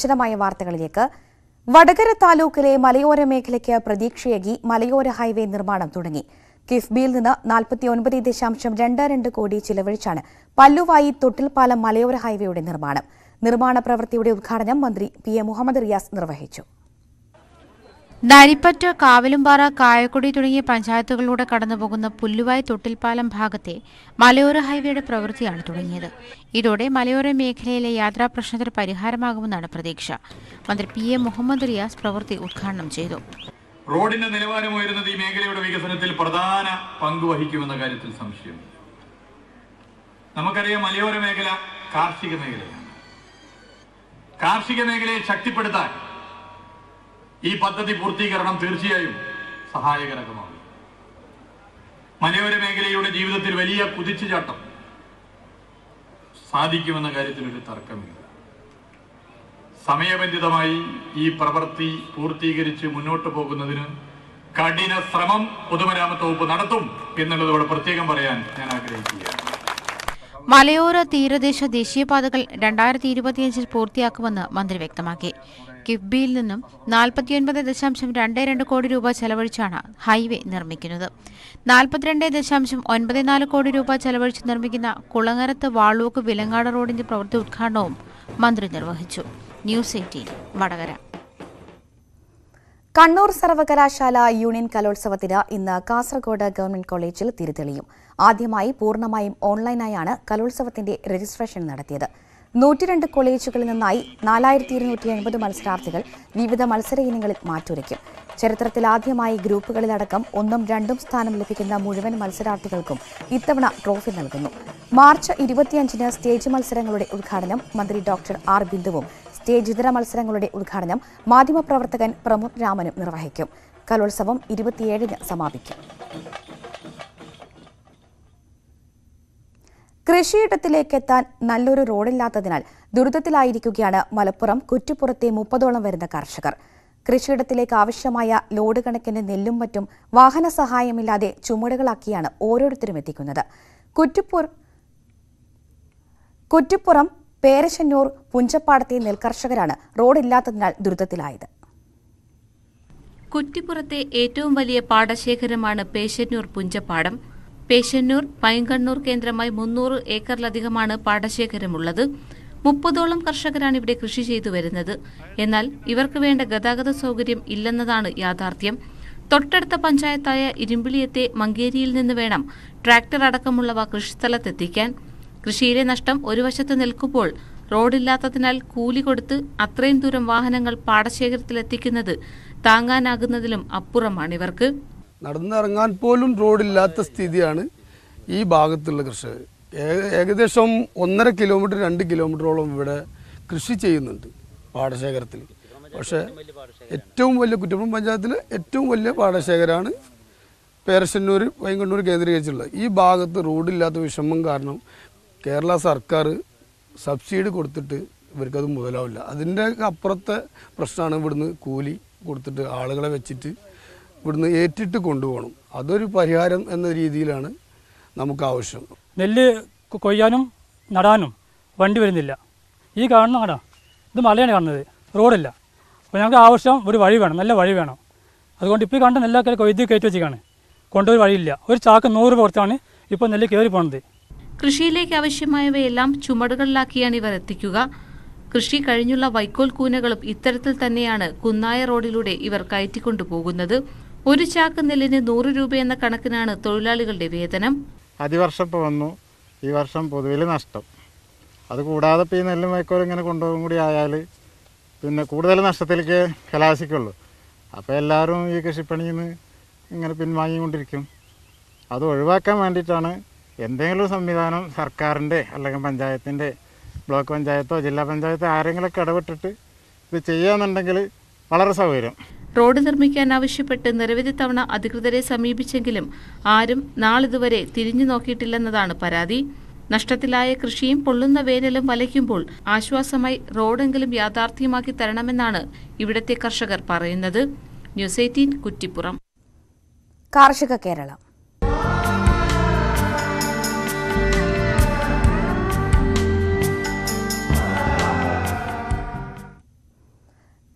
വിശദമായ വാർത്തകളിലേക്ക്. വടകര താലൂക്കിലെ മലയോര മേഖലയ്ക്ക് പ്രതീക്ഷയേകി മലയോര ഹൈവേ നിർമ്മാണം തുടങ്ങി. കിഫ്ബിയിൽ നിന്ന് 49.22 കോടി ചിലവഴിച്ചാണ് പല്ലുവായി തൊട്ടിൽപ്പാലം മലയോര ഹൈവേയുടെ നിർമ്മാണം. നിർമ്മാണ പ്രവൃത്തിയുടെ ഉദ്ഘാടനം മന്ത്രി പി.എ. മുഹമ്മദ് റിയാസ് നിർവഹിച്ചു. നരിപ്പറ്റ്, കാവിലുംപാറ, കായക്കൊടി തുടങ്ങിയ പഞ്ചായത്തുകളിലൂടെ കടന്നുപോകുന്ന പുല്ലുവായി തൊട്ടിൽപ്പാലം ഭാഗത്തെ മലയോര ഹൈവേയുടെ പ്രവൃത്തിയാണ് തുടങ്ങിയത്. ഇതോടെ മലയോര മേഖലയിലെ യാത്രാ പ്രശ്നത്തിന് പരിഹാരമാകുമെന്നാണ് പ്രതീക്ഷ. മന്ത്രി പി.എ. മുഹമ്മദ് റിയാസ് പ്രവൃത്തി ഉദ്ഘാടനം ചെയ്തു. റോഡിന്റെ നിലവാരം ഉയരുന്നത് ഈ മേഖലയുടെ വികസനത്തിൽ പ്രധാന പങ്ക് വഹിക്കുമെന്ന കാര്യത്തിൽ സംശയമില്ല. നമുക്കറിയാം, മലയോര മേഖല കാർഷിക മേഖലയാണ്. കാർഷിക മേഖലയെ ശക്തിപ്പെടുത്താൻ ഈ പദ്ധതി പൂർത്തീകരണം തീർച്ചയായും സഹായകരമാകും. മലയോര മേഖലയുടെ ജീവിതത്തിൽ വലിയ കുതിച്ചുചാട്ടം സാധിക്കുമെന്ന കാര്യത്തിൽ ഒരു തർക്കമില്ല. സമയബന്ധിതമായി ഈ പ്രവൃത്തി പൂർത്തീകരിച്ച് മുന്നോട്ട് പോകുന്നതിന് കഠിന ശ്രമം പൊതുമരാമത്ത് വകുപ്പ് നടത്തും എന്നുള്ളതോടെ പ്രത്യേകം പറയാൻ ഞാൻ ആഗ്രഹിക്കുകയാണ്. മലയോര തീരദേശ ദേശീയപാതകൾ 2025 പൂർത്തിയാക്കുമെന്ന് മന്ത്രി വ്യക്തമാക്കി. കിഫ്ബിയിൽ നിന്നും 49.22 കോടി രൂപ ചെലവഴിച്ചാണ് ഹൈവേ നിർമ്മിക്കുന്നത്. 42.94 കോടി രൂപ ചെലവഴിച്ച് നിർമ്മിക്കുന്ന കുളങ്ങരത്ത് വാളൂക്ക് വിലങ്ങാട് റോഡിന്റെ പ്രവൃത്തി ഉദ്ഘാടനവും മന്ത്രി നിർവഹിച്ചു. ന്യൂസ് 18 വടകര. കണ്ണൂർ സർവകലാശാല യൂണിയൻ കലോത്സവത്തിന് ഇന്ന് കാസർഗോഡ് ഗവൺമെന്റ് കോളേജിൽ തിരിതെളിയും. ആദ്യമായി പൂർണ്ണമായും ഓൺലൈനായാണ് കലോത്സവത്തിന്റെ രജിസ്ട്രേഷൻ നടത്തിയത്. 102 കോളേജുകളിൽ നിന്നായി 4280 മത്സരാർത്ഥികൾ വിവിധ മത്സര ഇനങ്ങളിൽ മാറ്റുരയ്ക്കും. ചരിത്രത്തിലാദ്യമായി ഗ്രൂപ്പുകളിലടക്കം 1ഉം 2ഉം സ്ഥാനം ലഭിക്കുന്ന മുഴുവൻ മത്സരാർത്ഥികൾക്കും ഇത്തവണ ട്രോഫി നൽകുന്നു. മാർച്ച് 25-ന് സ്റ്റേജ് മത്സരങ്ങളുടെ ഉദ്ഘാടനം മന്ത്രി ഡോക്ടർ ആർ ബിന്ദുവും സ്റ്റേജ് ഇതര മത്സരങ്ങളുടെ ഉദ്ഘാടനം മാധ്യമപ്രവർത്തകൻ പ്രമോദ് രാമനും നിർവഹിക്കും. കലോത്സവം 27-ന് സമാപിക്കും. കൃഷിയിടത്തിലേക്കെത്താൻ നല്ലൊരു റോഡില്ലാത്തതിനാൽ ദുരിതത്തിലായിരിക്കുകയാണ് മലപ്പുറം കുറ്റിപ്പുറത്തെ 30ഓളം വരുന്ന കർഷകർ. കൃഷിയിടത്തിലേക്ക് ആവശ്യമായ ലോഡ് കണക്കിന് നെല്ലും മറ്റും വാഹന സഹായമില്ലാതെ ചുമടുകളാക്കിയാണ് ഓരോരുത്തരും എത്തിക്കുന്നത്. കുറ്റിപ്പുറം, പേരശന്നൂർ, പുഞ്ചപ്പാടത്തെ നെൽകർഷകരാണ് റോഡില്ലാത്തതിനാൽ ദുരിതത്തിലായത്. കുറ്റിപ്പുറത്തെ ഏറ്റവും വലിയ പാടശേഖരമാണ് പേശന്നൂർ പുഞ്ചപ്പാടം. പേശന്നൂർ, പൈങ്കണ്ണൂർ കേന്ദ്രമായി 300 ഏക്കറിലധികമാണ് പാടശേഖരമുള്ളത്. 30ഓളം കർഷകരാണ് ഇവിടെ കൃഷി ചെയ്തു വരുന്നത്. എന്നാൽ ഇവർക്ക് വേണ്ട ഗതാഗത സൗകര്യം ഇല്ലെന്നതാണ് യാഥാർത്ഥ്യം. തൊട്ടടുത്ത പഞ്ചായത്തായ ഇരുമ്പിളിയത്തെ മങ്കേരിയിൽ നിന്ന് വേണം ട്രാക്ടർ അടക്കമുള്ളവ കൃഷിസ്ഥലത്തെത്തിക്കാൻ. കൃഷിയിലെ നഷ്ടം ഒരു വശത്ത് നിൽക്കുമ്പോൾ റോഡില്ലാത്തതിനാൽ കൂലി കൊടുത്ത് അത്രയും ദൂരം വാഹനങ്ങൾ പാടശേഖരത്തിലെത്തിക്കുന്നത് താങ്ങാനാകുന്നതിലും അപ്പുറമാണിവർക്ക്. നടന്നിറങ്ങാൻ പോലും റോഡില്ലാത്ത സ്ഥിതിയാണ് ഈ ഭാഗത്തുള്ള കർഷകർ. ഏകദേശം 1.5 കിലോമീറ്റർ 2 കിലോമീറ്ററോളം ഇവിടെ കൃഷി ചെയ്യുന്നുണ്ട് പാടശേഖരത്തിൽ. പക്ഷേ ഏറ്റവും വലിയ കുറ്റിപ്പുറം പഞ്ചായത്തിലെ ഏറ്റവും വലിയ പാടശേഖരമാണ് പേരശന്നൂർ, പൈങ്കണ്ണൂർ കേന്ദ്രീകരിച്ചുള്ളത്. ഈ ഭാഗത്ത് റോഡില്ലാത്ത വിഷമം കാരണം കേരള സർക്കാർ സബ്സിഡി കൊടുത്തിട്ട് ഇവർക്കത് മുതലാവില്ല. അതിൻ്റെ അപ്പുറത്തെ പ്രശ്നമാണ് ഇവിടുന്ന് കൂലി കൊടുത്തിട്ട് ആളുകളെ വെച്ചിട്ട് ഇവിടുന്ന് ഏറ്റിട്ട് കൊണ്ടുപോകണം. അതൊരു പരിഹാരം എന്ന രീതിയിലാണ് നമുക്ക് ആവശ്യം. നെല്ല് കൊയ്യാനും നടാനും വണ്ടി വരുന്നില്ല. ഈ കാണുന്ന കട ഇത് മലയാണ് കാണുന്നത്, റോഡില്ല. അപ്പോൾ ഞങ്ങൾക്ക് ആവശ്യം ഒരു വഴി വേണം, നല്ല വഴി വേണം. അതുകൊണ്ട് ഇപ്പോൾ കണ്ട നെല്ലൊക്കെ കൊയ്ത് കയറ്റി വെച്ചിരിക്കുകയാണ്, കൊണ്ടൊരു വഴിയില്ല. ഒരു ചാക്ക് 100 രൂപ കൊടുത്താണ് ഇപ്പോൾ നെല്ല് കയറി പോകുന്നത്. കൃഷിയിലേക്ക് ആവശ്യമായവയെല്ലാം ചുമടുകളിലാക്കിയാണ് ഇവർ എത്തിക്കുക. കൃഷി കഴിഞ്ഞുള്ള വൈക്കോൽ കൂനകളും ഇത്തരത്തിൽ തന്നെയാണ് കുന്നായ റോഡിലൂടെ ഇവർ കയറ്റിക്കൊണ്ടുപോകുന്നത്. ഒരു ചാക്ക് നെല്ലിന് 100 രൂപ എന്ന കണക്കിനാണ് തൊഴിലാളികളുടെ വേതനം. അതിവർഷം ഇപ്പോൾ വന്നു, ഈ വർഷം പൊതുവിൽ നഷ്ടം. അതുകൂടാതെ ഇപ്പോൾ ഈ നെല്ലും വൈക്കോലും ഇങ്ങനെ കൊണ്ടുപോകും കൂടി ആയാൽ പിന്നെ കൂടുതൽ നഷ്ടത്തിലേക്ക് കലാശിക്കുള്ളൂ. അപ്പോൾ എല്ലാവരും ഈ കൃഷിപ്പണിയിൽ നിന്ന് ഇങ്ങനെ പിൻവാങ്ങിക്കൊണ്ടിരിക്കും. അത് ഒഴിവാക്കാൻ വേണ്ടിയിട്ടാണ് എന്തെങ്കിലും സംവിധാനം സർക്കാരിൻ്റെ അല്ലെങ്കിൽ പഞ്ചായത്തിൻ്റെ, ബ്ലോക്ക് പഞ്ചായത്തോ ജില്ലാ പഞ്ചായത്തോ ആരെങ്കിലുമൊക്കെ ഇടപെട്ടിട്ട് ഇത് ചെയ്യാന്നുണ്ടെങ്കിൽ വളരെ സൗകര്യം. റോഡ് നിർമ്മിക്കാൻ ആവശ്യപ്പെട്ട് നിരവധി തവണ അധികൃതരെ സമീപിച്ചെങ്കിലും ആരും നാളിതുവരെ തിരിഞ്ഞു നോക്കിയിട്ടില്ലെന്നതാണ് പരാതി. നഷ്ടത്തിലായ കൃഷിയും പൊള്ളുന്ന വേനലും വലയ്ക്കുമ്പോൾ ആശ്വാസമായി റോഡെങ്കിലും യാഥാർത്ഥ്യമാക്കി തരണമെന്നാണ് ഇവിടത്തെ കർഷകർ പറയുന്നത്. ന്യൂസ് 18 കുറ്റിപ്പുറം. കാർഷിക കേരളം.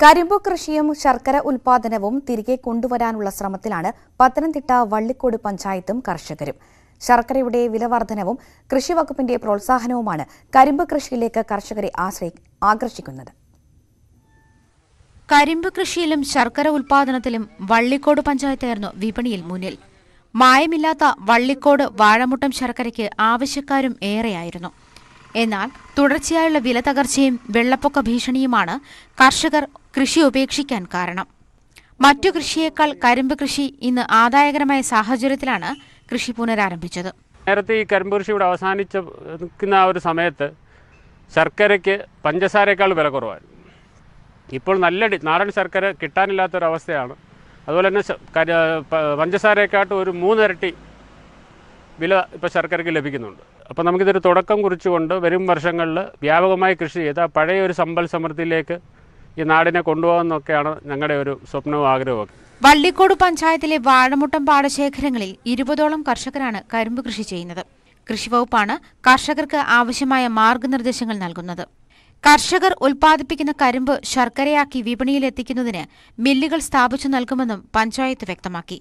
കരിമ്പു കൃഷിയും ശർക്കര ഉൽപാദനവും തിരികെ കൊണ്ടുവരാനുള്ള ശ്രമത്തിലാണ് പത്തനംതിട്ട വള്ളിക്കോട് പഞ്ചായത്തും കർഷകരും. ശർക്കരയുടെ വിലവർധനവും കൃഷിവകുപ്പിന്റെ പ്രോത്സാഹനവുമാണ് കരിമ്പ് കൃഷിയിലേക്ക് കർഷകരെ ആകർഷിക്കുന്നത്. കരിമ്പ് കൃഷിയിലും ശർക്കര ഉൽപാദനത്തിലും വള്ളിക്കോട് പഞ്ചായത്തായിരുന്നു വിപണിയിൽ മുന്നിൽ. മായമില്ലാത്ത വള്ളിക്കോട് വാഴമുട്ടം ശർക്കരയ്ക്ക് ആവശ്യക്കാരും ഏറെയായിരുന്നു. എന്നാൽ തുടർച്ചയായുള്ള വില തകർച്ചയും വെള്ളപ്പൊക്ക ഭീഷണിയുമാണ് കർഷകർ കൃഷി ഉപേക്ഷിക്കാൻ കാരണം. മറ്റു കൃഷിയേക്കാൾ കരിമ്പ് കൃഷി ഇന്ന് ആദായകരമായ സാഹചര്യത്തിലാണ് കൃഷി പുനരാരംഭിച്ചത്. നേരത്തെ ഈ കരിമ്പ് കൃഷി ഇവിടെ അവസാനിക്കുന്ന ആ ഒരു സമയത്ത് ശർക്കരയ്ക്ക് പഞ്ചസാരയേക്കാൾ വില കുറവായിരുന്നു. ഇപ്പോൾ നല്ല നാടൻ ശർക്കര കിട്ടാനില്ലാത്തൊരവസ്ഥയാണ്. അതുപോലെ തന്നെ പഞ്ചസാരയെക്കാട്ടും ഒരു 3 ഇരട്ടി വില ഇപ്പോൾ ശർക്കരയ്ക്ക് ലഭിക്കുന്നുണ്ട്. അപ്പോൾ നമുക്കിതൊരു തുടക്കം കുറിച്ചുകൊണ്ട് വരും വർഷങ്ങളിൽ വ്യാപകമായി കൃഷി ചെയ്ത് ആ പഴയ ഒരു സമ്പൽ സമൃദ്ധിയിലേക്ക് ഈ നാടിനെ കൊണ്ടുപോകാമെന്നൊക്കെയാണ് ഞങ്ങളുടെ ഒരു സ്വപ്നവും ആഗ്രഹവും. വള്ളിക്കോട് പഞ്ചായത്തിലെ വാഴമുട്ടം പാടശേഖരങ്ങളിൽ 20ഓളം കർഷകരാണ് കരിമ്പ് കൃഷി ചെയ്യുന്നത്. കൃഷിവകുപ്പാണ് കർഷകർക്ക് ആവശ്യമായ മാർഗനിർദ്ദേശങ്ങൾ നൽകുന്നത്. കർഷകർ ഉൽപ്പാദിപ്പിക്കുന്ന കരിമ്പ് ശർക്കരയാക്കി വിപണിയിലെത്തിക്കുന്നതിന് മില്ലുകൾ സ്ഥാപിച്ചു നൽകുമെന്നും പഞ്ചായത്ത് വ്യക്തമാക്കി.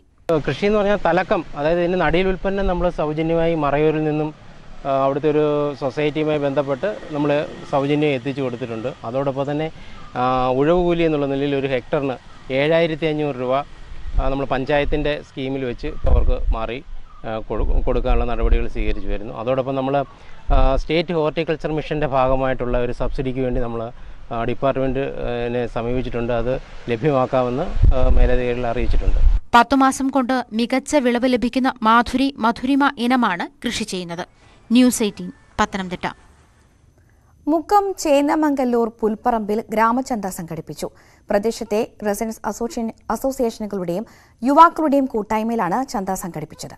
കൃഷി എന്ന് പറഞ്ഞാൽ തലക്കം, അതായത് ഇതിൻ്റെ നടിയിൽ ഉൽപ്പന്നം നമ്മൾ സൗജന്യമായി മറയൂരിൽ നിന്നും അവിടുത്തെ ഒരു സൊസൈറ്റിയുമായി ബന്ധപ്പെട്ട് നമ്മൾ സൗജന്യം എത്തിച്ചു കൊടുത്തിട്ടുണ്ട്. അതോടൊപ്പം തന്നെ ഉഴവ് കൂലി എന്നുള്ള നിലയിൽ ഒരു ഹെക്ടറിന് 7500 രൂപ നമ്മൾ പഞ്ചായത്തിൻ്റെ സ്കീമിൽ വെച്ച് അവർക്ക് മാറി കൊടുക്കാനുള്ള നടപടികൾ സ്വീകരിച്ചു വരുന്നു. അതോടൊപ്പം നമ്മൾ സ്റ്റേറ്റ് ഹോർട്ടിക്കൾച്ചർ മിഷൻ്റെ ഭാഗമായിട്ടുള്ള ഒരു സബ്സിഡിക്ക് വേണ്ടി നമ്മൾ ഡിപ്പാർട്ട്മെൻറ്റിനെ സമീപിച്ചിട്ടുണ്ട്. അത് ലഭ്യമാക്കാമെന്ന് മേലധികാരികൾ അറിയിച്ചിട്ടുണ്ട്. 10 മാസം കൊണ്ട് മികച്ച വിളവ് ലഭിക്കുന്ന മധുരിമ ഇനമാണ് കൃഷി ചെയ്യുന്നത്. ന്യൂസ് 18 പത്തനംതിട്ട. മുക്കം ചേന്നമംഗല്ലൂർ പുൽപ്പറമ്പിൽ ഗ്രാമചന്ത സംഘടിപ്പിച്ചു. പ്രദേശത്തെ റെസിഡൻസ് അസോസിയേഷനുകളുടെയും യുവാക്കളുടെയും കൂട്ടായ്മയിലാണ് ചന്ത സംഘടിപ്പിച്ചത്.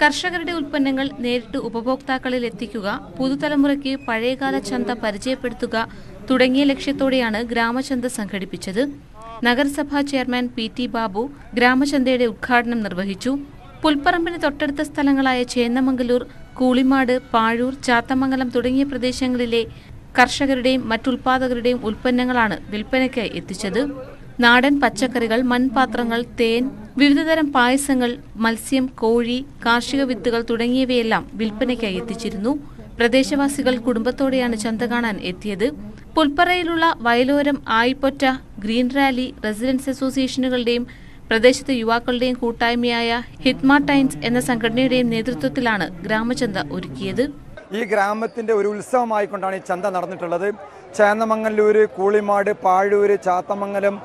കർഷകരുടെ ഉൽപ്പന്നങ്ങൾ നേരിട്ട് ഉപഭോക്താക്കളിൽ എത്തിക്കുക, പുതുതലമുറയ്ക്ക് പഴയകാല ചന്ത പരിചയപ്പെടുത്തുക തുടങ്ങിയ ലക്ഷ്യത്തോടെയാണ് ഗ്രാമചന്ത സംഘടിപ്പിച്ചത്. നഗരസഭാ ചെയർമാൻ PT ബാബു ഗ്രാമചന്തയുടെ ഉദ്ഘാടനം നിർവഹിച്ചു. പുൽപ്പറമ്പിന് തൊട്ടടുത്ത സ്ഥലങ്ങളായ ചേന്നമംഗലൂർ, കൂളിമാട്, പാഴൂർ, ചാത്തമംഗലം തുടങ്ങിയ പ്രദേശങ്ങളിലെ കർഷകരുടെയും മറ്റുൽപാദകരുടെയും ഉൽപ്പന്നങ്ങളാണ് വിൽപ്പനയ്ക്കായി എത്തിച്ചത്. നാടൻ പച്ചക്കറികൾ, മൺപാത്രങ്ങൾ, തേൻ, വിവിധതരം പായസങ്ങൾ, മത്സ്യം, കോഴി, കാർഷിക വിത്തുകൾ തുടങ്ങിയവയെല്ലാം വിൽപ്പനയ്ക്കായി എത്തിച്ചിരുന്നു. പ്രദേശവാസികൾ കുടുംബത്തോടെയാണ് ചന്ത കാണാൻ എത്തിയത്. പുൽപ്പറയിലുള്ള വയലോരം, ആയിപ്പൊറ്റ, ഗ്രീൻ റാലി, റെസിഡൻസ് അസോസിയേഷനുകളുടെയും പ്രദേശത്തെ യുവാക്കളുടെയും കൂട്ടായ്മയായ ഹിത്മ ടൈംസ് എന്ന സംഘടനയുടെയും നേതൃത്വത്തിലാണ് ഗ്രാമചന്ത ഒരുക്കിയത്. ഈ ഗ്രാമത്തിൻ്റെ ഒരു ഉത്സവമായിക്കൊണ്ടാണ് ഈ ചന്ത നടന്നിട്ടുള്ളത്. ചേന്നമംഗല്ലൂർ, കൂളിമാട്, പാഴൂർ, ചാത്തമംഗലം,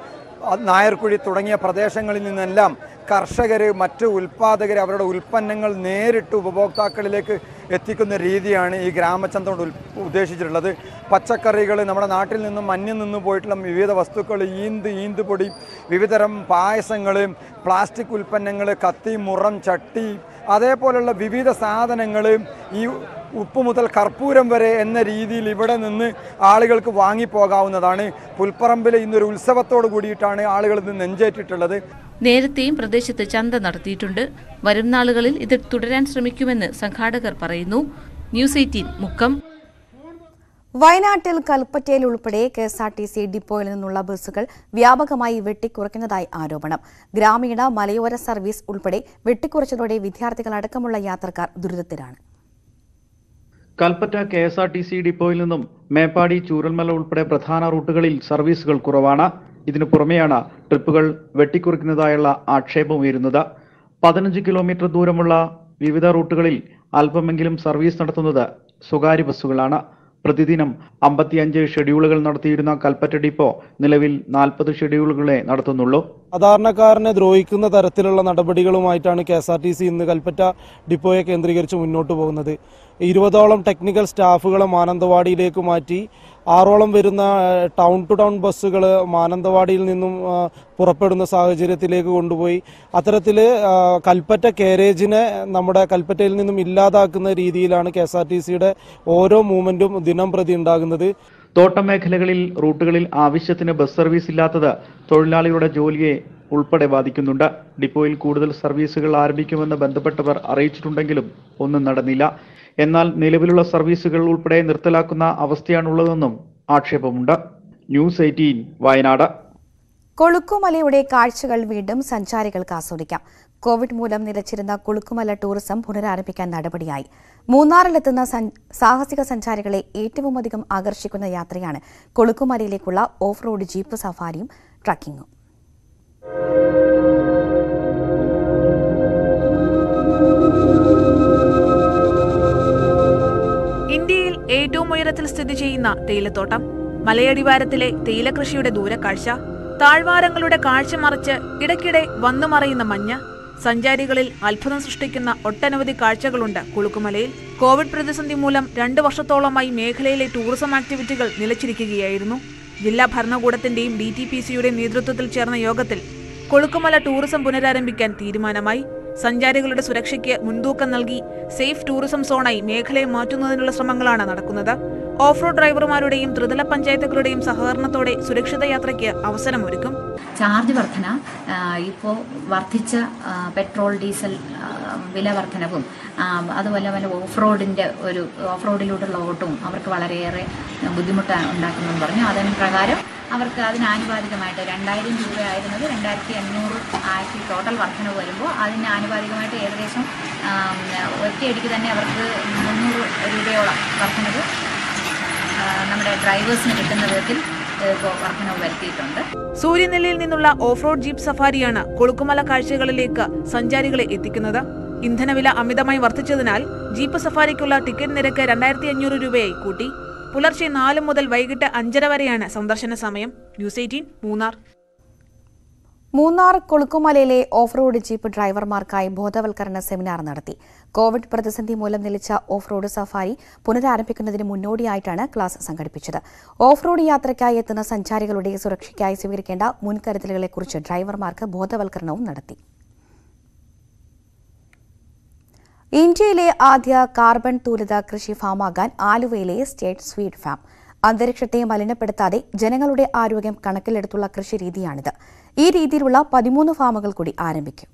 നായർക്കുഴി തുടങ്ങിയ പ്രദേശങ്ങളിൽ നിന്നെല്ലാം കർഷകർ, മറ്റ് ഉൽപ്പാദകർ അവരുടെ ഉൽപ്പന്നങ്ങൾ നേരിട്ട് ഉപഭോക്താക്കളിലേക്ക് എത്തിക്കുന്ന രീതിയാണ് ഈ ഗ്രാമചന്ത കൊണ്ട് ഉദ്ദേശിച്ചിട്ടുള്ളത്. പച്ചക്കറികൾ, നമ്മുടെ നാട്ടിൽ നിന്നും അന്യം നിന്ന് പോയിട്ടുള്ള വിവിധ വസ്തുക്കൾ, ഈന്തുപൊടി, വിവിധതരം പായസങ്ങൾ, പ്ലാസ്റ്റിക് ഉൽപ്പന്നങ്ങൾ, കത്തി, മുറം, ചട്ടി, അതേപോലുള്ള വിവിധ സാധനങ്ങൾ, ഈ ഉപ്പ് മുതൽ കർപ്പൂരം വരെ എന്ന രീതിയിൽ ഇവിടെ നിന്ന് ആളുകൾക്ക് വാങ്ങിപ്പോകാവുന്നതാണ്. പുൽപ്പറമ്പിൽ ഇന്നൊരു ഉത്സവത്തോട് കൂടിയിട്ടാണ് ആളുകൾ ഇത് നെഞ്ചേറ്റിട്ടുള്ളത്. നേരത്തെയും പ്രദേശത്ത് ചന്ത നടത്തിയിട്ടുണ്ട്. വരും നാളുകളിൽ ഇത് തുടരാൻ ശ്രമിക്കുമെന്ന് സംഘാടകർ പറയുന്നു. ന്യൂസ് 18 മുക്കം. വയനാട്ടിൽ കൽപ്പറ്റയിൽ ഉൾപ്പെടെ KSRTC ഡിപ്പോയിൽ നിന്നുള്ള ബസ്സുകൾ വ്യാപകമായി വെട്ടിക്കുറയ്ക്കുന്നതായി ആരോപണം. ഗ്രാമീണ, മലയോര സർവീസ് ഉൾപ്പെടെ വെട്ടിക്കുറച്ചതോടെ വിദ്യാർത്ഥികളടക്കമുള്ള യാത്രക്കാർ ദുരിതത്തിലാണ്. കൽപ്പറ്റ KSRTC ഡിപ്പോയിൽ നിന്നും മേപ്പാടി, ചൂരൽമല ഉൾപ്പെടെ പ്രധാന റൂട്ടുകളിൽ സർവീസുകൾ കുറവാണ്. ഇതിനു പുറമെയാണ് ട്രിപ്പുകൾ വെട്ടിക്കുറയ്ക്കുന്നതായുള്ള ആക്ഷേപമുയരുന്നത്. 15 കിലോമീറ്റർ ദൂരമുള്ള വിവിധ റൂട്ടുകളിൽ അല്പമെങ്കിലും സർവീസ് നടത്തുന്നത് സ്വകാര്യ ബസ്സുകളാണ്. പ്രതിദിനം 55 ഷെഡ്യൂളുകൾ നടത്തിയിരുന്ന കൽപ്പറ്റ ഡിപ്പോ നിലവിൽ 40 ഷെഡ്യൂളുകളെ നടത്തുന്നുള്ളൂ. സാധാരണക്കാരനെ ദ്രോഹിക്കുന്ന തരത്തിലുള്ള നടപടികളുമായിട്ടാണ് KSRTC ഇന്ന് കൽപ്പറ്റ ഡിപ്പോയെ കേന്ദ്രീകരിച്ച് മുന്നോട്ട് പോകുന്നത്. 20ഓളം ടെക്നിക്കൽ സ്റ്റാഫുകളെ മാനന്തവാടിയിലേക്ക് മാറ്റി 6ഓളം വരുന്ന ടൗൺ ടു ടൗൺ ബസ്സുകൾ മാനന്തവാടിയിൽ നിന്നും പുറപ്പെടുന്ന സാഹചര്യത്തിലേക്ക് കൊണ്ടുപോയി. അത്തരത്തിൽ കൽപ്പറ്റ കാരേജിനെ നമ്മുടെ കൽപ്പറ്റയിൽ നിന്നും ഇല്ലാതാക്കുന്ന രീതിയിലാണ് KSRTCയുടെ ഓരോ മൂവ്മെന്റും ദിനം പ്രതി ഉണ്ടാകുന്നത്. തോട്ടം മേഖലകളിൽ റൂട്ടുകളിൽ ആവശ്യത്തിന് ബസ് സർവീസ് ഇല്ലാത്തത് തൊഴിലാളികളുടെ ജോലിയെ ഉൾപ്പെടെ ബാധിക്കുന്നുണ്ട്. ഡിപ്പോയിൽ കൂടുതൽ സർവീസുകൾ ആരംഭിക്കുമെന്ന് ബന്ധപ്പെട്ടവർ അറിയിച്ചിട്ടുണ്ടെങ്കിലും ഒന്നും നടന്നില്ല. എന്നാൽ നിലവിലുള്ള സർവീസുകൾ ഉൾപ്പെടെ നിർത്തലാക്കുന്ന അവസ്ഥയാണുള്ളതെന്നും ആക്ഷേപമുണ്ട്. ന്യൂസ് 18 വയനാട്. കൊളുക്കുമലയുടെ കാഴ്ചകൾ വീണ്ടും സഞ്ചാരികൾക്ക് ആസ്വദിക്കാം. കോവിഡ് മൂലം നിലച്ചിരുന്ന കൊളുക്കുമല ടൂറിസം പുനരാരംഭിക്കാൻ നടപടിയായി. മൂന്നാറിലെത്തുന്ന സാഹസിക സഞ്ചാരികളെ ഏറ്റവുമധികം ആകർഷിക്കുന്ന യാത്രയാണ് കൊളുക്കുമലയിലേക്കുള്ള ഓഫ് റോഡ് ജീപ്പ് സഫാരിയും ട്രക്കിങ്ങും. ഇന്ത്യയിൽ ഏറ്റവും ഉയരത്തിൽ സ്ഥിതി ചെയ്യുന്ന തേയിലത്തോട്ടം, മലയടിവാരത്തിലെ തേയിലകൃഷിയുടെ ദൂരക്കാഴ്ച, താഴ്വാരങ്ങളുടെ കാഴ്ച മറിച്ച് ഇടയ്ക്കിടെ വന്നുമറയുന്ന മഞ്ഞ്, സഞ്ചാരികളിൽ അത്ഭുതം സൃഷ്ടിക്കുന്ന ഒട്ടനവധി കാഴ്ചകളുണ്ട് കൊളുക്കുമലയിൽ. കോവിഡ് പ്രതിസന്ധി മൂലം 2 വർഷത്തോളമായി മേഖലയിലെ ടൂറിസം ആക്ടിവിറ്റികൾ നിലച്ചിരിക്കുകയായിരുന്നു. ജില്ലാ ഭരണകൂടത്തിന്റെയും DTPCയുടെയും നേതൃത്വത്തിൽ ചേർന്ന യോഗത്തിൽ കൊളുക്കുമല ടൂറിസം പുനരാരംഭിക്കാൻ തീരുമാനമായി. സഞ്ചാരികളുടെ സുരക്ഷയ്ക്ക് മുൻതൂക്കം നൽകി സേഫ് ടൂറിസം സോണായി മേഖലയെ മാറ്റുന്നതിനുള്ള ശ്രമങ്ങളാണ് നടക്കുന്നത്. ഓഫ് റോഡ് ഡ്രൈവർമാരുടെയും ത്രിതല പഞ്ചായത്തുകളുടെയും സഹകരണത്തോടെ സുരക്ഷിത യാത്രയ്ക്ക് അവസരമൊരുക്കും. ചാർജ് വർധന, ഇപ്പോൾ വർദ്ധിച്ച പെട്രോൾ ഡീസൽ വില വർധനവും അതുപോലെ ഓഫ് റോഡിലൂടെയുള്ള ഓട്ടവും അവർക്ക് വളരെയേറെ ബുദ്ധിമുട്ട് ഉണ്ടാക്കുമെന്ന് പറഞ്ഞു. അതിന് പ്രകാരം അവർക്ക് അതിനാനുപാതികമായിട്ട് 2000 രൂപയായിരുന്നത് 2500 ആക്കി ടോട്ടൽ വർധനവ് വരുമ്പോൾ അതിന് ആനുപാതികമായിട്ട് ഏകദേശം ഒറ്റയടിക്ക് തന്നെ അവർക്ക് 300 രൂപയോളം വർധനവ് നമ്മുടെ ഡ്രൈവേഴ്സിന് കിട്ടുന്ന വിധത്തിൽ വർധനവ് വരുത്തിയിട്ടുണ്ട്. സൂര്യനെല്ലിയിൽ നിന്നുള്ള ഓഫ് റോഡ് ജീപ്പ് സഫാരിയാണ് കൊളുക്കുമല കാഴ്ചകളിലേക്ക് സഞ്ചാരികളെ എത്തിക്കുന്നത്. ഇന്ധനവില അമിതമായി വർദ്ധിച്ചതിനാൽ ജീപ്പ് സഫാരിക്കുള്ള ടിക്കറ്റ് നിരക്ക് 2500 രൂപയായി കൂട്ടി. പുലർച്ചെ 4 മുതൽ വൈകിട്ട് 5:30 വരെയാണ് സന്ദർശന സമയം. ന്യൂസ് 18 മൂന്നാർ. മൂന്നാർ കൊളുക്കുമലയിലെ ഓഫ് റോഡ് ജീപ്പ് ഡ്രൈവർമാർക്കായി ബോധവൽക്കരണ സെമിനാർ നടത്തി. കോവിഡ് പ്രതിസന്ധി മൂലം നിലച്ച ഓഫ് റോഡ് സഫാരി പുനരാരംഭിക്കുന്നതിന് മുന്നോടിയായിട്ടാണ് ക്ലാസ് സംഘടിപ്പിച്ചത്. ഓഫ് റോഡ് യാത്രയ്ക്കായി എത്തുന്ന സഞ്ചാരികളുടെ സുരക്ഷയ്ക്കായി സ്വീകരിക്കേണ്ട മുൻകരുതലുകളെക്കുറിച്ച് ഡ്രൈവർമാർക്ക് ബോധവൽക്കരണവും നടത്തി. ഇന്ത്യയിലെ ആദ്യ കാർബൺ തൂലിത കൃഷി ഫാമാകാൻ ആലുവയിലെ സ്റ്റേറ്റ് സ്വീറ്റ് ഫാം. അന്തരീക്ഷത്തെ മലിനപ്പെടുത്താതെ ജനങ്ങളുടെ ആരോഗ്യം കണക്കിലെടുത്തുള്ള കൃഷി രീതിയാണിത്. ഈ രീതിയിലുള്ള 13 ഫാമുകൾ കൂടി ആരംഭിക്കും.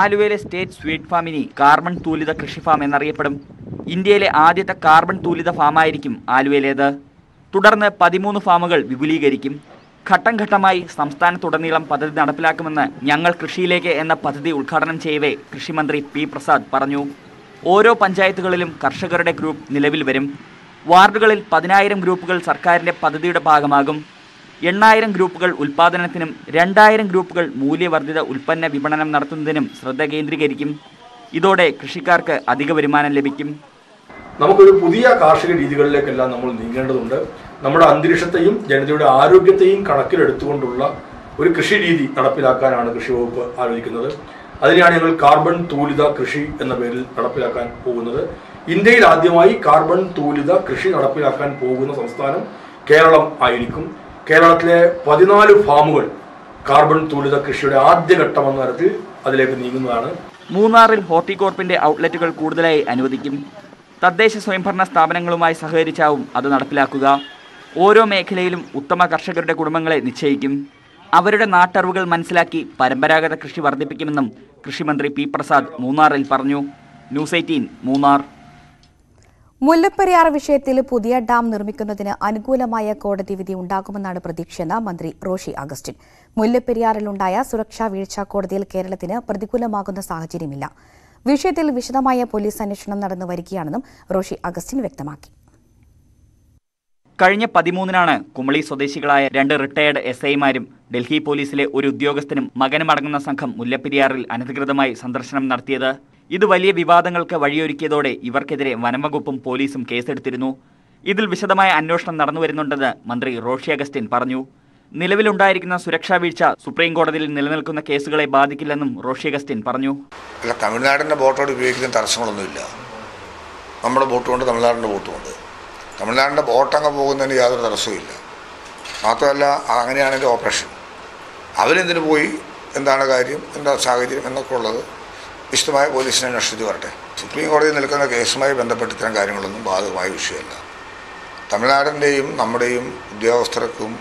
ആലുവയിലെ സ്റ്റേറ്റ് സ്വീറ്റ് ഫാമിനി കാർബൺ തൂലിത കൃഷി ഫാം എന്നറിയപ്പെടും. ഇന്ത്യയിലെ ആദ്യത്തെ കാർബൺ തൂലിത ഫാമായിരിക്കും ആലുവയിലേത്. തുടർന്ന് 13 ഫാമുകൾ വിപുലീകരിക്കും. ഘട്ടം ഘട്ടമായി സംസ്ഥാനത്തുടനീളം പദ്ധതി നടപ്പിലാക്കുമെന്ന് ഞങ്ങൾ കൃഷിയിലേക്ക് എന്ന പദ്ധതി ഉദ്ഘാടനം ചെയ്യവേ കൃഷിമന്ത്രി പി പ്രസാദ് പറഞ്ഞു. ഓരോ പഞ്ചായത്തുകളിലും കർഷകരുടെ ഗ്രൂപ്പ് നിലവിൽ വരും. വാർഡുകളിൽ 10,000 ഗ്രൂപ്പുകൾ സർക്കാരിൻ്റെ പദ്ധതിയുടെ ഭാഗമാകും. 8,000 ഗ്രൂപ്പുകൾ ഉൽപ്പാദനത്തിനും 2,000 ഗ്രൂപ്പുകൾ മൂല്യവർദ്ധിത ഉൽപ്പന്ന വിപണനം നടത്തുന്നതിനും ശ്രദ്ധ കേന്ദ്രീകരിക്കും. ഇതോടെ കൃഷിക്കാർക്ക് അധിക വരുമാനം ലഭിക്കും. നമുക്കൊരു പുതിയ കാർഷിക രീതികളിലേക്കെല്ലാം നമ്മൾ നീങ്ങേണ്ടതുണ്ട്. നമ്മുടെ അന്തരീക്ഷത്തെയും ജനതയുടെ ആരോഗ്യത്തെയും കണക്കിലെടുത്തുകൊണ്ടുള്ള ഒരു കൃഷി രീതി നടപ്പിലാക്കാനാണ് കൃഷി വകുപ്പ് ആലോചിക്കുന്നത്. അതിനെയാണ് ഞങ്ങൾ കാർബൺ തൂലിത കൃഷി എന്ന പേരിൽ നടപ്പിലാക്കാൻ പോകുന്നത്. ഇന്ത്യയിൽ ആദ്യമായി കാർബൺ തൂലിത കൃഷി നടപ്പിലാക്കാൻ പോകുന്ന സംസ്ഥാനം കേരളം ആയിരിക്കും. കേരളത്തിലെ 14 ഫാമുകൾ കാർബൺ തൂലിത കൃഷിയുടെ ആദ്യഘട്ടമെന്ന തരത്തിൽ അതിലേക്ക് നീങ്ങുന്നതാണ്. മൂന്നാറിൽ ഹോർട്ടികോർപ്പിന്റെ ഔട്ട്ലെറ്റുകൾ കൂടുതലായി അനുവദിക്കും. തദ്ദേശ സ്വയംഭരണ സ്ഥാപനങ്ങളുമായി സഹകരിച്ചാവും അത് നടപ്പിലാക്കുക. ഓരോ മേഖലയിലും ഉത്തമ കർഷകരുടെ കുടുംബങ്ങളെ നിശ്ചയിക്കും. അവരുടെ നാട്ടറിവുകൾ മനസ്സിലാക്കി പരമ്പരാഗത കൃഷി വർദ്ധിപ്പിക്കുമെന്നും കൃഷിമന്ത്രി പി പ്രസാദ് മൂന്നാറിൽ പറഞ്ഞു. ന്യൂസ് 18 മൂന്നാർ. മുല്ലപ്പെരിയാർ വിഷയത്തിൽ പുതിയ ഡാം നിർമ്മിക്കുന്നതിന് അനുകൂലമായ കോടതി വിധി ഉണ്ടാകുമെന്നാണ് പ്രതീക്ഷയെന്ന് മന്ത്രി റോഷി അഗസ്റ്റിൻ. മുല്ലപ്പെരിയാറിലുണ്ടായ സുരക്ഷാ വീഴ്ച കോടതിയിൽ കേരളത്തിന് പ്രതികൂലമാകുന്ന സാഹചര്യമില്ല. വിഷയത്തിൽ വിശദമായ പോലീസ് അന്വേഷണം നടന്നു വരികയാണെന്നും റോഷി അഗസ്റ്റിൻ വ്യക്തമാക്കി. കഴിഞ്ഞ 13-നാണ് കുമളി സ്വദേശികളായ 2 റിട്ടയർഡ് SIമാരും ഡൽഹി പോലീസിലെ ഒരു ഉദ്യോഗസ്ഥനും മകനുമടങ്ങുന്ന സംഘം മുല്ലപ്പെരിയാറിൽ അനധികൃതമായി സന്ദർശനം നടത്തിയത്. ഇത് വലിയ വിവാദങ്ങൾക്ക് വഴിയൊരുക്കിയതോടെ ഇവർക്കെതിരെ വനംവകുപ്പും പോലീസും കേസെടുത്തിരുന്നു. ഇതിൽ വിശദമായ അന്വേഷണം നടന്നുവരുന്നുണ്ടെന്ന് മന്ത്രി റോഷി അഗസ്റ്റിൻ പറഞ്ഞു. നിലവിലുണ്ടായിരിക്കുന്ന സുരക്ഷാ വീഴ്ച സുപ്രീം കോടതിയിൽ നിലനിൽക്കുന്ന കേസുകളെ ബാധിക്കില്ലെന്നും റോഷി അഗസ്റ്റിൻ പറഞ്ഞു. അല്ല, തമിഴ്നാടിൻ്റെ ബോട്ടോട് ഉപയോഗിക്കുന്ന തടസ്സങ്ങളൊന്നുമില്ല. നമ്മുടെ ബോട്ടുമുണ്ട്, തമിഴ്നാടിൻ്റെ ബോട്ടുമുണ്ട്. തമിഴ്നാടിൻ്റെ ബോട്ടങ്ങ് പോകുന്നതിന് യാതൊരു തടസ്സവുമില്ല. മാത്രമല്ല, അങ്ങനെയാണ് ഓപ്പറേഷൻ. അവരെന്തിനു പോയി, എന്താണ് കാര്യം, എന്താ സാഹചര്യം എന്നൊക്കെ ഉള്ളത് വിശദമായ പോലീസിനെ അന്വേഷിച്ച് വരട്ടെ. സുപ്രീം കോടതിയിൽ നിൽക്കുന്ന കേസുമായി ബന്ധപ്പെട്ട് ഇത്തരം കാര്യങ്ങളൊന്നും ബാധകമായ വിഷയമല്ല. തമിഴ്നാടിൻ്റെയും നമ്മുടെയും ഉദ്യോഗസ്ഥർക്കും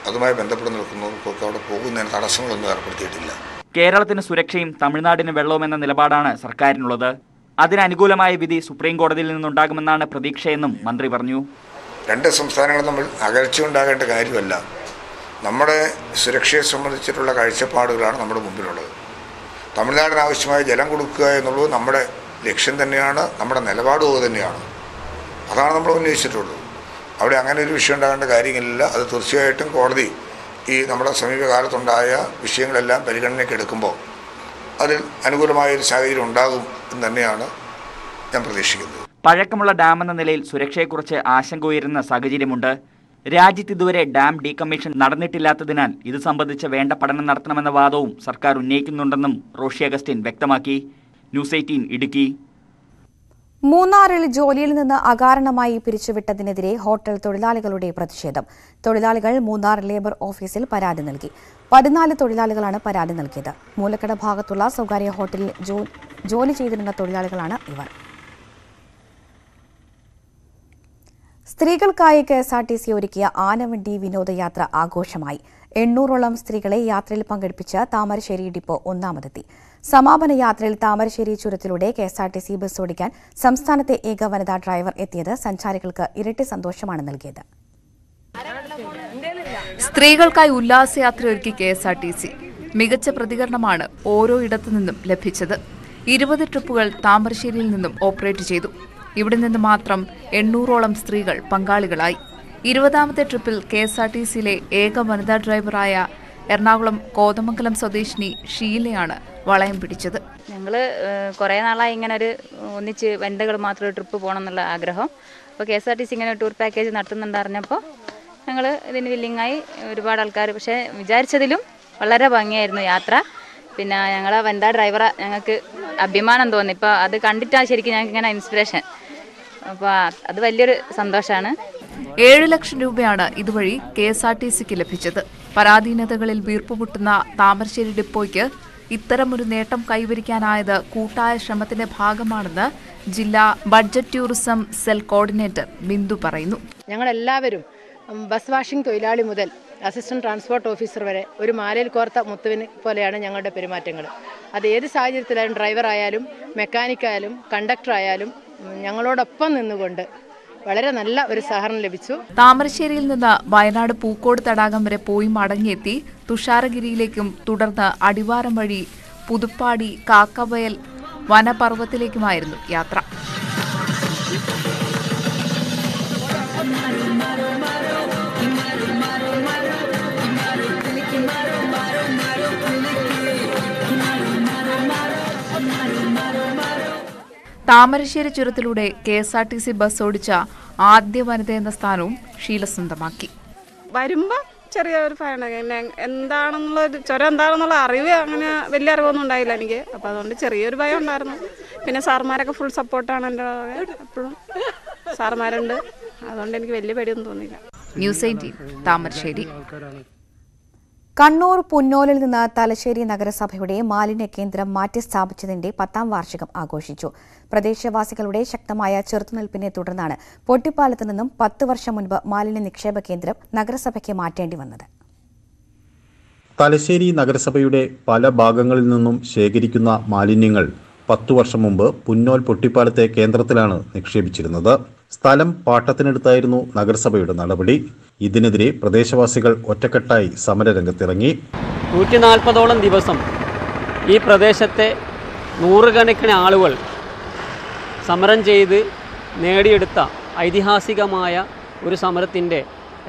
അതുമായി ബന്ധപ്പെട്ട് നിൽക്കുന്നവർക്കൊക്കെ അവിടെ പോകുന്നതിന് തടസ്സങ്ങളൊന്നും ഏർപ്പെടുത്തിയിട്ടില്ല. കേരളത്തിന് സുരക്ഷയും തമിഴ്നാടിന് വെള്ളവുമെന്ന നിലപാടാണ് സർക്കാരിനുള്ളത്. അതിനനുകൂലമായ വിധി സുപ്രീം കോടതിയിൽ നിന്നുണ്ടാകുമെന്നാണ് പ്രതീക്ഷയെന്നും മന്ത്രി പറഞ്ഞു. രണ്ട് സംസ്ഥാനങ്ങളും തമ്മിൽ അകൽച്ച ഉണ്ടാകേണ്ട കാര്യമല്ല. നമ്മുടെ സുരക്ഷയെ സംബന്ധിച്ചിട്ടുള്ള കാഴ്ചപ്പാടുകളാണ് നമ്മുടെ മുമ്പിലുള്ളത്. തമിഴ്നാടിന് ആവശ്യമായ ജലം കൊടുക്കുക എന്നുള്ളത് നമ്മുടെ ലക്ഷ്യം തന്നെയാണ്, നമ്മുടെ നിലപാടും തന്നെയാണ്. അതാണ് നമ്മൾ ഉന്നയിച്ചിട്ടുള്ളത്. അവിടെ അങ്ങനെ ഒരു വിഷയം ഉണ്ടാകേണ്ട കാര്യങ്ങളില്ല. അത് തീർച്ചയായിട്ടും കോടതി ഈ നമ്മുടെ സമീപകാലത്തുണ്ടായ വിഷയങ്ങളെല്ലാം പരിഗണനയ്ക്ക് എടുക്കുമ്പോൾ അതിൽ അനുകൂലമായൊരു സാഹചര്യം ഉണ്ടാകും എന്ന് തന്നെയാണ് ഞാൻ പ്രതീക്ഷിക്കുന്നത്. പഴക്കമുള്ള ഡാമെന്ന നിലയിൽ സുരക്ഷയെക്കുറിച്ച് ആശങ്ക ഉയരുന്ന സാഹചര്യമുണ്ട്. രാജ്യത്ത് ഇതുവരെ ഡാം ഡീകമ്മീഷൻ നടന്നിട്ടില്ലാത്തതിനാൽ ഇത് സംബന്ധിച്ച് വേണ്ട പഠനം നടത്തണമെന്ന വാദവും സർക്കാർ ഉന്നയിക്കുന്നുണ്ടെന്നും റോഷി അഗസ്റ്റിൻ വ്യക്തമാക്കി. ന്യൂസ് 18 ഇടുക്കി. മൂന്നാറിൽ ജോലിയിൽ നിന്ന് അകാരണമായി പിരിച്ചുവിട്ടതിനെതിരെ ഹോട്ടൽ തൊഴിലാളികളുടെ പ്രതിഷേധം. തൊഴിലാളികൾ മൂന്നാർ ലേബർ ഓഫീസിൽ പരാതി നൽകി. 14 തൊഴിലാളികളാണ് പരാതി നൽകിയത്. മൂലക്കട ഭാഗത്തുള്ള സ്വകാര്യ ഹോട്ടലിൽ ജോലി ചെയ്തിരുന്ന തൊഴിലാളികളാണ് ഇവർ. സ്ത്രീകൾക്കായി KSRTC ഒരുക്കിയ ആനവണ്ടി വിനോദയാത്ര ആഘോഷമായി. 800ഓളം സ്ത്രീകളെ യാത്രയിൽ പങ്കെടുപ്പിച്ച് താമരശ്ശേരി ഡിപ്പോ ഒന്നാമതെത്തി. സമാപന യാത്രയിൽ താമരശ്ശേരി ചുരത്തിലൂടെ KSRTC ബസ് ഓടിക്കാൻ സംസ്ഥാനത്തെ ഏക വനിതാ ഡ്രൈവർ എത്തിയത് സഞ്ചാരികൾക്ക് ഇരട്ടി സന്തോഷമാണ് നൽകിയത്. സ്ത്രീകൾക്കായി ഉല്ലാസയാത്ര ഒരുക്കി KSRTC. മികച്ച പ്രതികരണമാണ് ഓരോ ഇടത്തു നിന്നും ലഭിച്ചത്. 20 ട്രിപ്പുകൾ താമരശ്ശേരിയിൽ നിന്നും ഓപ്പറേറ്റ് ചെയ്തു. ഇവിടെ നിന്ന് മാത്രം 800ഓളം സ്ത്രീകൾ പങ്കാളികളായി. 20ാമത്തെ ട്രിപ്പിൽ KSRTCയിലെ ഏക വനിതാ ഡ്രൈവറായ എറണാകുളം കോതമംഗലം സ്വദേശിനി ഷീലയാണ് വളയം പിടിച്ചത്. ഞങ്ങൾ കുറേ നാളായി ഇങ്ങനെ ഒരു ഒന്നിച്ച് വനിതകൾ മാത്രം ട്രിപ്പ് പോകണം എന്നുള്ള ആഗ്രഹം. അപ്പോൾ KSRTC ഇങ്ങനെ ടൂർ പാക്കേജ് നടത്തുന്നുണ്ടറിഞ്ഞപ്പോൾ ഞങ്ങൾ ഇതിന് വില്ലിങ്ങായി. ഒരുപാട് ആൾക്കാർ, പക്ഷേ വിചാരിച്ചതിലും വളരെ ഭംഗിയായിരുന്നു യാത്ര. പിന്നെ ഞങ്ങളെ വനിതാ ഡ്രൈവറെ ഞങ്ങൾക്ക് അഭിമാനം തോന്നി. ഇപ്പോൾ അത് കണ്ടിട്ടാണ് ശരിക്കും ഞങ്ങൾക്ക് ഇങ്ങനെ ഇൻസ്പിറേഷൻ. അപ്പോൾ അത് വലിയൊരു സന്തോഷമാണ്. 7 ലക്ഷം രൂപയാണ് ഇതുവഴി KSRTCക്ക് ലഭിച്ചത്. പരാധീനതകളിൽ വീർപ്പുമുട്ടുന്ന താമരശ്ശേരി ഡിപ്പോയ്ക്ക് ഇത്തരമൊരു നേട്ടം കൈവരിക്കാനായത് കൂട്ടായ ശ്രമത്തിന്റെ ഭാഗമാണെന്ന് ജില്ലാ budget tourism cell coordinator Bindu പറയുന്നു. ഞങ്ങളെല്ലാവരും ബസ് വാഷിംഗ് തൊഴിലാളി മുതൽ അസിസ്റ്റന്റ് ട്രാൻസ്പോർട്ട് ഓഫീസർ വരെ ഒരു മാലയിൽ കോർത്ത മുത്തുവിന് പോലെയാണ് ഞങ്ങളുടെ പെരുമാറ്റങ്ങൾ. അത് ഏത് സാഹചര്യത്തിലായാലും ഡ്രൈവർ ആയാലും മെക്കാനിക്കായാലും കണ്ടക്ടർ ആയാലും ഞങ്ങളോടൊപ്പം നിന്നുകൊണ്ട് വളരെ നല്ല ഒരു സഹകരണം ലഭിച്ചു. താമരശ്ശേരിയിൽ നിന്ന് വയനാട് പൂക്കോട് തടാകം വരെ പോയി മടങ്ങിയെത്തി തുഷാരഗിരിയിലേക്കും തുടർന്ന് അടിവാരം വഴി പുതുപ്പാടി കാക്കവയൽ വനപർവ്വത്തിലേക്കുമായിരുന്നു യാത്ര. താമരശ്ശേരി ചുരത്തിലൂടെ KSRTC ബസ് ഓടിച്ച ആദ്യ വനിത എന്ന സ്ഥാനവും ഷീല സ്വന്തമാക്കി. വരുമ്പോൾ ചെറിയൊരു ഭയം, എന്താണെന്നുള്ള ചുരം എന്താണെന്നുള്ള അറിവ് അങ്ങനെ വലിയ അറിവൊന്നും ഉണ്ടായില്ല എനിക്ക്. അപ്പോൾ അതുകൊണ്ട് ചെറിയൊരു ഭയം ഉണ്ടായിരുന്നു. പിന്നെ സാർമാരൊക്കെ ഫുൾ സപ്പോർട്ടാണ് എൻ്റെ എപ്പോഴും. സാർമാരുണ്ട്, അതുകൊണ്ട് എനിക്ക് വലിയ പേടിയൊന്നും തോന്നിയില്ല. ന്യൂസ് 18 താമരശ്ശേരി. കണ്ണൂർ പുന്നോലിൽ നിന്ന് തലശ്ശേരി നഗരസഭയുടെ മാലിന്യ കേന്ദ്രം മാറ്റി സ്ഥാപിച്ചതിന്റെ 10ാം വാർഷികം ആഘോഷിച്ചു. പ്രദേശവാസികളുടെ ശക്തമായ ചെറുത്തുനിൽപ്പിനെ തുടർന്നാണ് പൊട്ടിപ്പാലത്ത് നിന്നും 10 വർഷം മുൻപ് മാലിന്യ നിക്ഷേപ കേന്ദ്രം നഗരസഭയ്ക്ക് മാറ്റേണ്ടി വന്നത്. തലശ്ശേരി നഗരസഭയുടെ പല ഭാഗങ്ങളിൽ നിന്നും ശേഖരിക്കുന്ന മാലിന്യങ്ങൾ 10 വർഷം മുമ്പ് പുന്നോൽ പൊട്ടിപ്പാലത്തെ കേന്ദ്രത്തിലാണ് നിക്ഷേപിച്ചിരുന്നത്. സ്ഥലം പാട്ടത്തിനെടുത്തായിരുന്നു നഗരസഭയുടെ നടപടി. ഇതിനെതിരെ പ്രദേശവാസികൾ ഒറ്റക്കെട്ടായി സമരരംഗത്തിറങ്ങി. 140ഓളം ദിവസം ഈ പ്രദേശത്തെ നൂറുകണക്കിന് ആളുകൾ സമരം ചെയ്ത് നേടിയെടുത്ത ഐതിഹാസികമായ ഒരു സമരത്തിൻ്റെ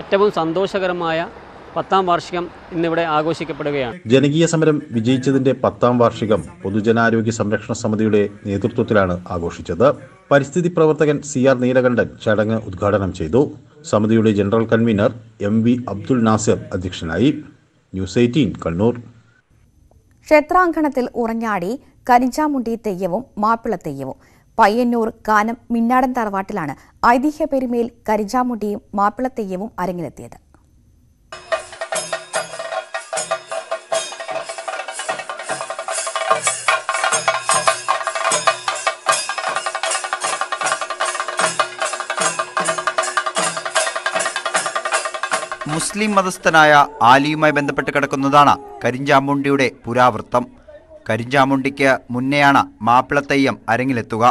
ഏറ്റവും സന്തോഷകരമായ 10ാം വാർഷികം ഇന്നിവിടെ ആഘോഷിക്കപ്പെടുകയാണ്. ജനകീയ സമരം വിജയിച്ചതിന്റെ 10ാം വാർഷികം പൊതുജനാരോഗ്യ സംരക്ഷണ സമിതിയുടെ നേതൃത്വത്തിലാണ് ആഘോഷിച്ചത്. പരിസ്ഥിതി പ്രവർത്തകൻ CR നീലകണ്ഠൻ ചടങ്ങ് ഉദ്ഘാടനം ചെയ്തു. സമിതിയുടെ general convener MV Abdul Nasir അധ്യക്ഷനായി. ന്യൂസ് 18 കണ്ണൂർ. ക്ഷേത്രാങ്കണത്തിൽ ഉറഞ്ഞാടി കരിഞ്ചാമുണ്ടി തെയ്യവും മാപ്പിള തെയ്യവും. പയ്യന്നൂർ കാനം മിന്നാടൻ തറവാട്ടിലാണ് ഐതിഹ്യ പെരുമയിൽ കരിഞ്ചാമുണ്ടിയും മാപ്പിള തെയ്യവും അരങ്ങിലെത്തിയത്. മുസ്ലിം മതസ്ഥനായ ആലിയുമായി ബന്ധപ്പെട്ട് കിടക്കുന്നതാണ് കരിഞ്ചാമുണ്ടിയുടെ പുരാവൃത്തം. കരിഞ്ചാമുണ്ടിക്ക് മുന്നെയാണ് മാപ്പിളത്തെയ്യം അരങ്ങിലെത്തുക.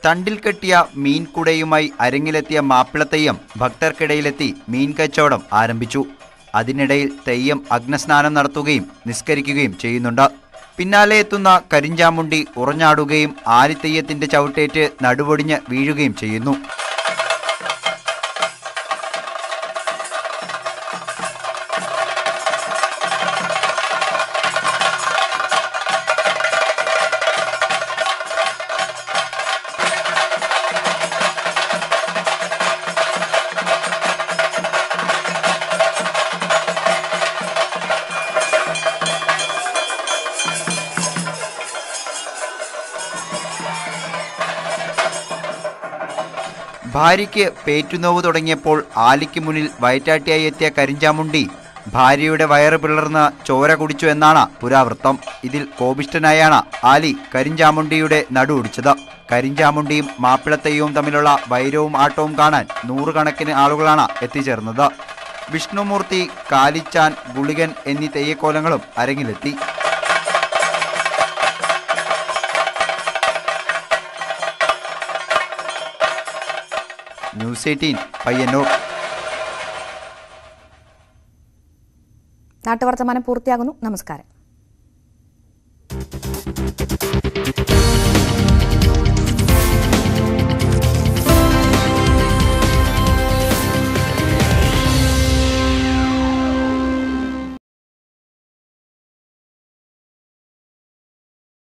തണ്ടിൽ കെട്ടിയ മീൻകുടയുമായി അരങ്ങിലെത്തിയ മാപ്പിളത്തെയ്യം ഭക്തർക്കിടയിലെത്തി മീൻ കച്ചവടം ആരംഭിച്ചു. അതിനിടയിൽ തെയ്യം അഗ്നസ്നാനം നടത്തുകയും നിസ്കരിക്കുകയും ചെയ്യുന്നുണ്ട്. പിന്നാലെ എത്തുന്ന കരിഞ്ചാമുണ്ടി ഉറഞ്ഞാടുകയും ആലിത്തെയ്യത്തിന്റെ ചവിട്ടേറ്റ് നടുവൊടിഞ്ഞ് വീഴുകയും ചെയ്യുന്നു. ഭാര്യയ്ക്ക് പേറ്റുനോവ് തുടങ്ങിയപ്പോൾ ആലിക്ക് മുന്നിൽ വയറ്റാട്ടിയായി എത്തിയ കരിഞ്ചാമുണ്ടി ഭാര്യയുടെ വയറ് പിളർന്ന് ചോര കുടിച്ചു എന്നാണ് പുരാവൃത്തം. ഇതിൽ കോപിഷ്ഠനായാണ് ആലി കരിഞ്ചാമുണ്ടിയുടെ നടുവൊടിച്ചത്. കരിഞ്ചാമുണ്ടിയും മാപ്പിളത്തെയ്യവും തമ്മിലുള്ള വൈരവും ആട്ടവും കാണാൻ നൂറുകണക്കിന് ആളുകളാണ് എത്തിച്ചേർന്നത്. വിഷ്ണുമൂർത്തി, കാലിച്ചാൻ, ഗുളികൻ എന്നീ തെയ്യക്കോലങ്ങളും അരങ്ങിലെത്തി. ന്യൂസ് 18 പയ്യന്നൂർ. നാട്ടുവർത്തമാനം പൂർത്തിയാകുന്നു. നമസ്കാരം.